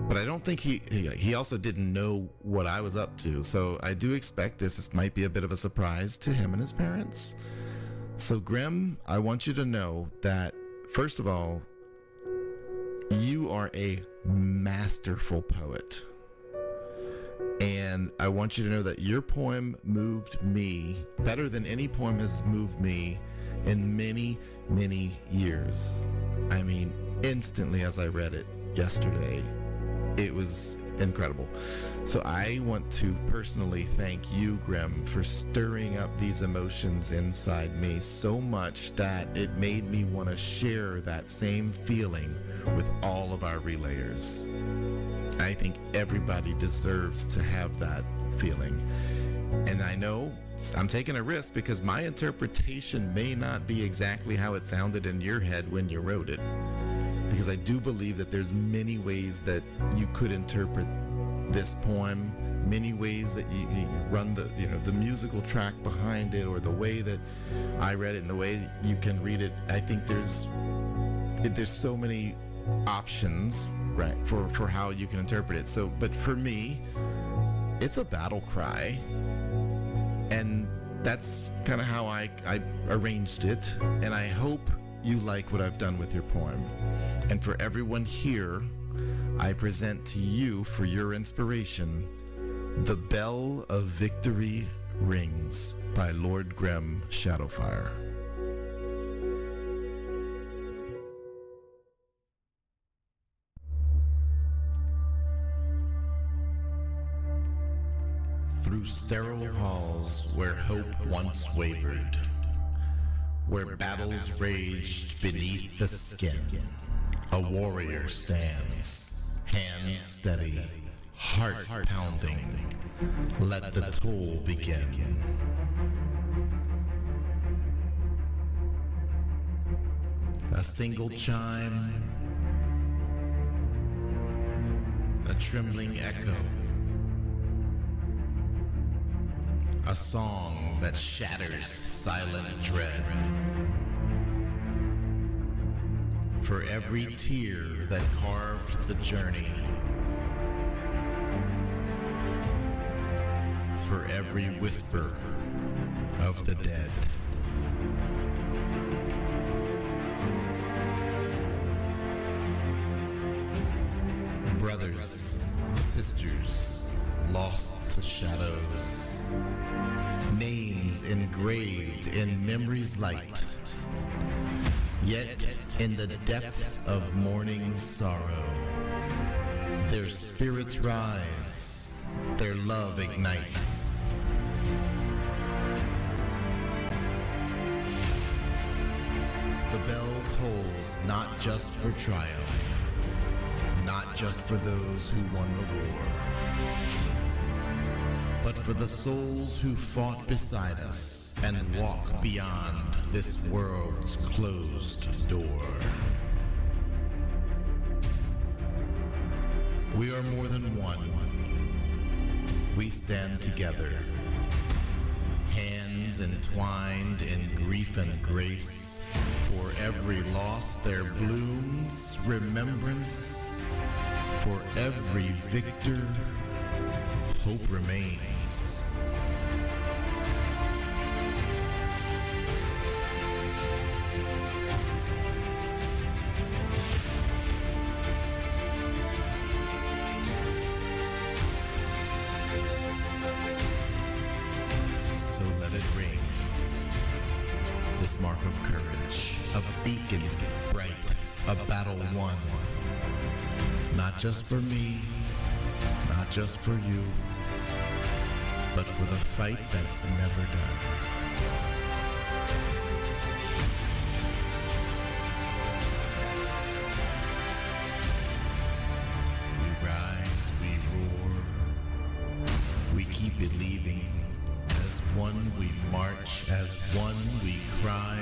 But I don't think he also didn't know what I was up to. So I do expect this might be a bit of a surprise to him and his parents. So Grimm, I want you to know that, first of all, you are a masterful poet. And I want you to know that your poem moved me better than any poem has moved me in many, many years. I mean, instantly as I read it yesterday, it was incredible. So I want to personally thank you, Grimm, for stirring up these emotions inside me so much that it made me want to share that same feeling with all of our relayers. I think everybody deserves to have that feeling. And I know I'm taking a risk because my interpretation may not be exactly how it sounded in your head when you wrote it. Because I do believe that there's many ways that you could interpret this poem, many ways that you run the musical track behind it, or the way that I read it and the way you can read it. I think there's so many options, right, for how you can interpret it. So, but for me, it's a battle cry. And that's kind of how I arranged it, and I hope you like what I've done with your poem. And for everyone here, I present to you, for your inspiration, The Bell of Victory Rings by Lord Grem Shadowfire. Through sterile halls where hope once wavered, where battles raged beneath the skin, a warrior stands, hands steady, heart pounding. Let the toll begin. A single chime, a trembling echo, a song that shatters silent dread. For every tear that carved the journey, for every whisper of the dead. Brothers, sisters, lost to shadows, names engraved in memory's light. Yet in the depths of mourning's sorrow, their spirits rise, their love ignites. The bell tolls not just for triumph, not just for those who won the war, but for the souls who fought beside us and walk beyond this world's closed door. We are more than one. We stand together, hands entwined in grief and grace. For every loss there blooms remembrance. For every victor, hope remains. So let it ring, this mark of courage, a beacon bright, a battle won. Not just for me, not just for you, but for the fight that's never done. We rise, we roar, we keep believing. As one we march, as one we cry.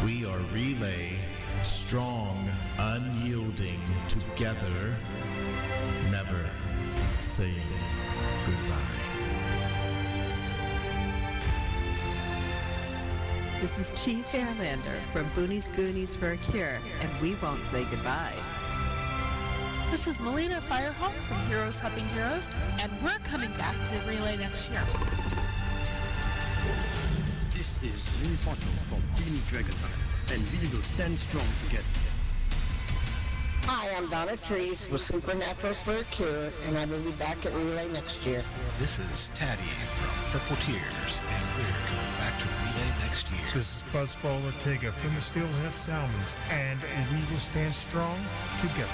We are relay, strong, unyielding, together, never saying goodbye. This is Chief Airlander from Boonies Goonies for a Cure, and we won't say goodbye. This is Melina Firehawk from Heroes Helping Heroes, and we're coming back to Relay next year. This is Lee Bottle from Team Dragonheart, and we will stand strong together. Hi, I'm Donna Treese with Supernaturals for a Cure, and I will be back at Relay next year. This is Taddy from Purple Tears, and we're coming back to Relay next year. This is Buzzball Ortega from the Steelhead Salmons, and we will stand strong together.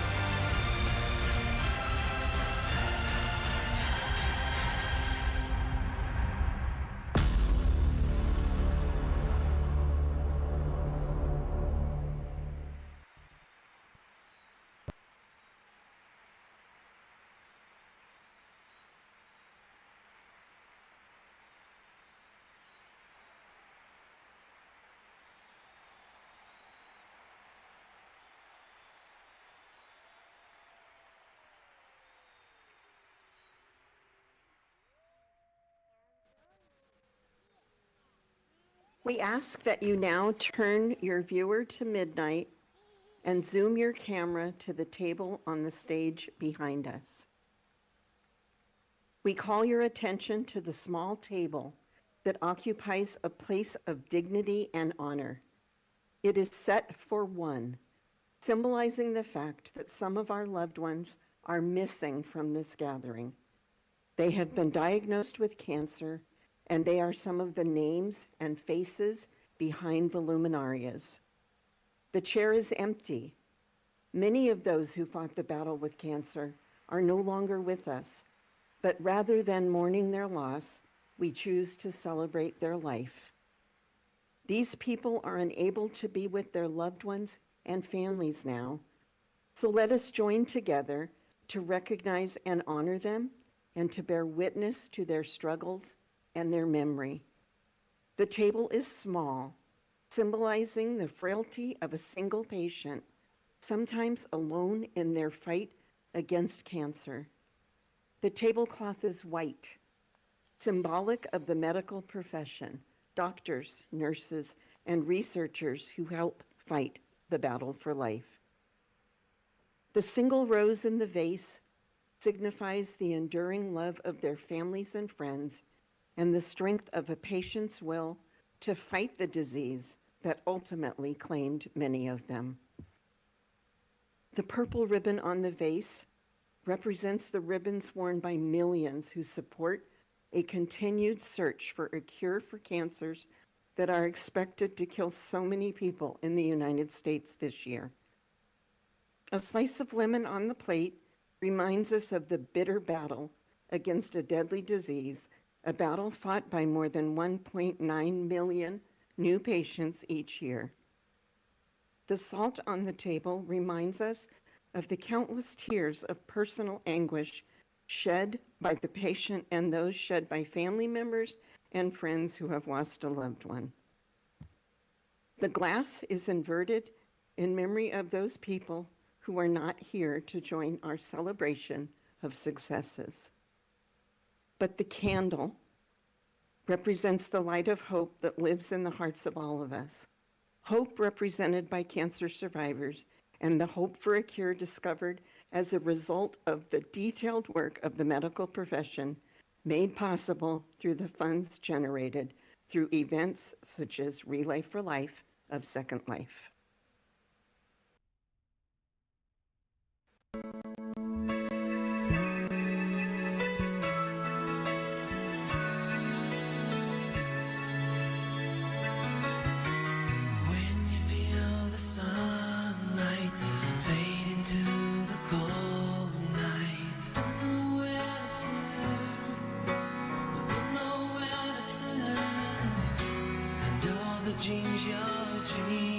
We ask that you now turn your viewer to midnight and zoom your camera to the table on the stage behind us. We call your attention to the small table that occupies a place of dignity and honor. It is set for one, symbolizing the fact that some of our loved ones are missing from this gathering. They have been diagnosed with cancer, and they are some of the names and faces behind the luminarias. The chair is empty. Many of those who fought the battle with cancer are no longer with us, but rather than mourning their loss, we choose to celebrate their life. These people are unable to be with their loved ones and families now, so let us join together to recognize and honor them and to bear witness to their struggles and their memory. The table is small, symbolizing the frailty of a single patient, sometimes alone in their fight against cancer. The tablecloth is white, symbolic of the medical profession, doctors, nurses, and researchers who help fight the battle for life. The single rose in the vase signifies the enduring love of their families and friends and the strength of a patient's will to fight the disease that ultimately claimed many of them. The purple ribbon on the vase represents the ribbons worn by millions who support a continued search for a cure for cancers that are expected to kill so many people in the United States this year. A slice of lemon on the plate reminds us of the bitter battle against a deadly disease, a battle fought by more than 1.9 million new patients each year. The salt on the table reminds us of the countless tears of personal anguish shed by the patient and those shed by family members and friends who have lost a loved one. The glass is inverted in memory of those people who are not here to join our celebration of successes. But the candle represents the light of hope that lives in the hearts of all of us. Hope represented by cancer survivors and the hope for a cure discovered as a result of the detailed work of the medical profession made possible through the funds generated through events such as Relay for Life of Second Life. Dreams you're dreaming